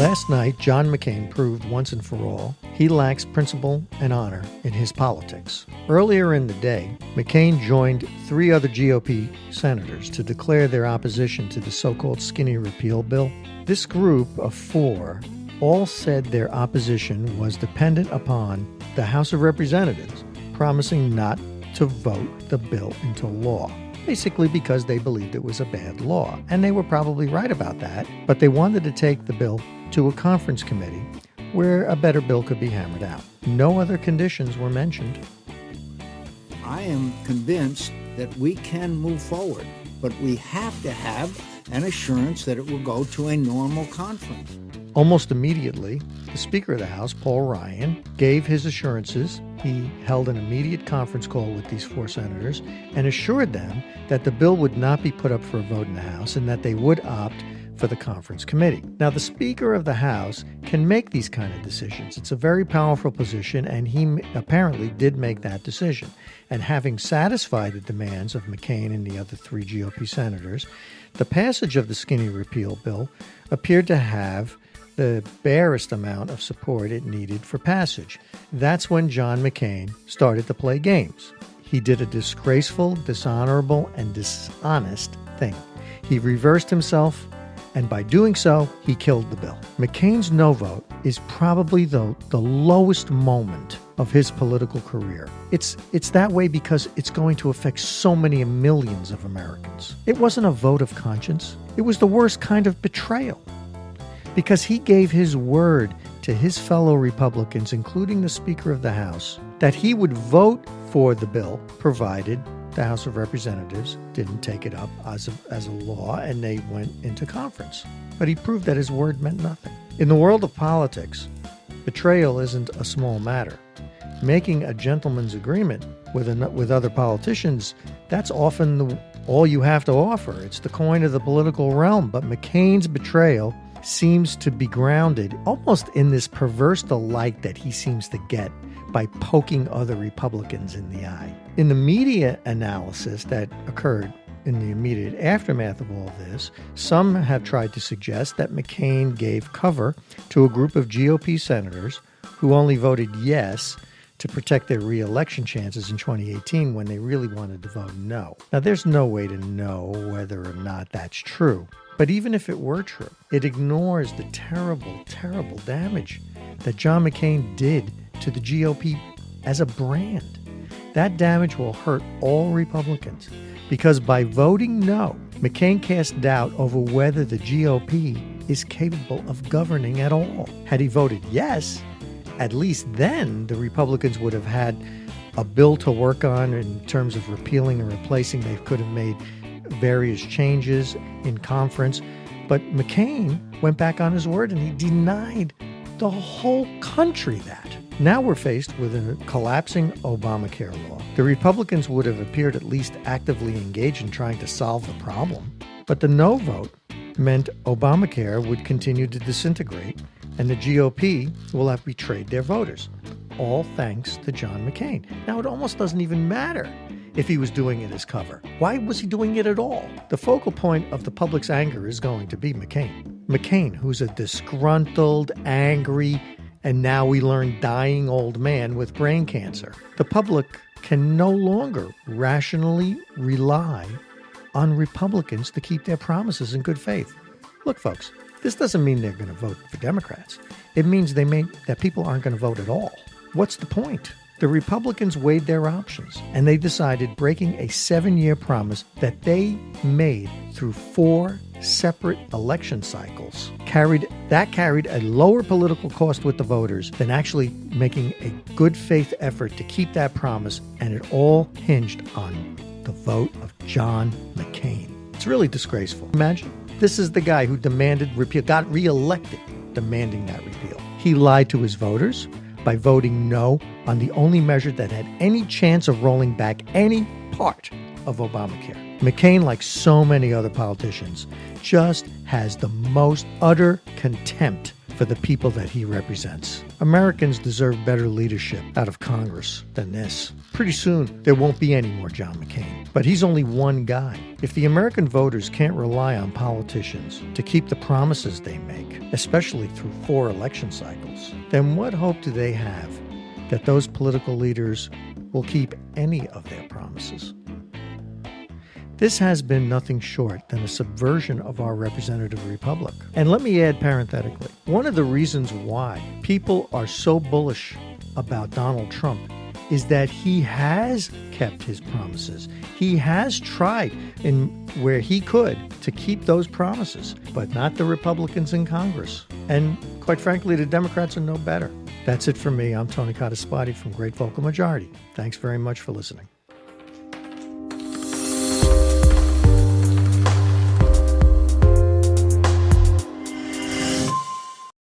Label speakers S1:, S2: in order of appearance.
S1: Last night, John McCain proved once and for all he lacks principle and honor in his politics. Earlier in the day, McCain joined 3 other GOP senators to declare their opposition to the so-called skinny repeal bill. This group of 4 all said their opposition was dependent upon the House of Representatives promising not to vote the bill into law, basically because they believed it was a bad law. And they were probably right about that, but they wanted to take the bill to a conference committee where a better bill could be hammered out. No other conditions were mentioned.
S2: I am convinced that we can move forward, but we have to have an assurance that it will go to a normal conference.
S1: Almost immediately, the Speaker of the House, Paul Ryan, gave his assurances. He held an immediate conference call with these 4 senators and assured them that the bill would not be put up for a vote in the House and that they would opt for the conference committee. Now, the Speaker of the House can make these kind of decisions. It's a very powerful position, and he apparently did make that decision. And having satisfied the demands of McCain and the other 3 GOP senators, the passage of the skinny repeal bill appeared to have the barest amount of support it needed for passage. That's when John McCain started to play games. He did a disgraceful, dishonorable, and dishonest thing. He reversed himself, and by doing so, he killed the bill. McCain's no vote is probably the lowest moment of his political career. It's that way because it's going to affect so many millions of Americans. It wasn't a vote of conscience. It was the worst kind of betrayal, because he gave his word to his fellow Republicans, including the Speaker of the House, that he would vote for the bill provided the House of Representatives didn't take it up as a law and they went into conference. But he proved that his word meant nothing. In the world of politics, betrayal isn't a small matter. Making a gentleman's agreement with other politicians, that's often all you have to offer. It's the coin of the political realm. But McCain's betrayal seems to be grounded almost in this perverse delight that he seems to get by poking other Republicans in the eye. In the media analysis that occurred in the immediate aftermath of all this, some have tried to suggest that McCain gave cover to a group of GOP senators who only voted yes to protect their re-election chances in 2018 when they really wanted to vote no. Now, there's no way to know whether or not that's true. But even if it were true, it ignores the terrible, terrible damage that John McCain did to the GOP as a brand. That damage will hurt all Republicans because by voting no, McCain cast doubt over whether the GOP is capable of governing at all. Had he voted yes, at least then the Republicans would have had a bill to work on in terms of repealing and replacing. They could have made various changes in conference. But McCain went back on his word and he denied the whole country that. Now we're faced with a collapsing Obamacare law. The Republicans would have appeared at least actively engaged in trying to solve the problem. But the no vote meant Obamacare would continue to disintegrate and the GOP will have betrayed their voters. All thanks to John McCain. Now it almost doesn't even matter if he was doing it as cover. Why was he doing it at all? The focal point of the public's anger is going to be McCain. McCain, who's a disgruntled, angry, and now we learn dying old man with brain cancer. The public can no longer rationally rely on Republicans to keep their promises in good faith. Look, folks, this doesn't mean they're going to vote for Democrats. It means that people aren't going to vote at all. What's the point? The Republicans weighed their options, and they decided breaking a 7-year promise that they made through 4 separate election cycles carried a lower political cost with the voters than actually making a good faith effort to keep that promise, and it all hinged on the vote of John McCain. It's really disgraceful. Imagine, this is the guy who demanded repeal, got reelected demanding that repeal. He lied to his voters by voting no on the only measure that had any chance of rolling back any part of Obamacare. McCain, like so many other politicians, just has the most utter contempt for the people that he represents. Americans deserve better leadership out of Congress than this. Pretty soon, there won't be any more John McCain. But he's only one guy. If the American voters can't rely on politicians to keep the promises they make, especially through 4 election cycles, then what hope do they have that those political leaders will keep any of their promises? This has been nothing short than a subversion of our representative republic. And let me add parenthetically, one of the reasons why people are so bullish about Donald Trump is that he has kept his promises. He has tried in where he could to keep those promises, but not the Republicans in Congress. And quite frankly, the Democrats are no better. That's it for me. I'm Tony Codispoti from Great Vocal Majority. Thanks very much for listening.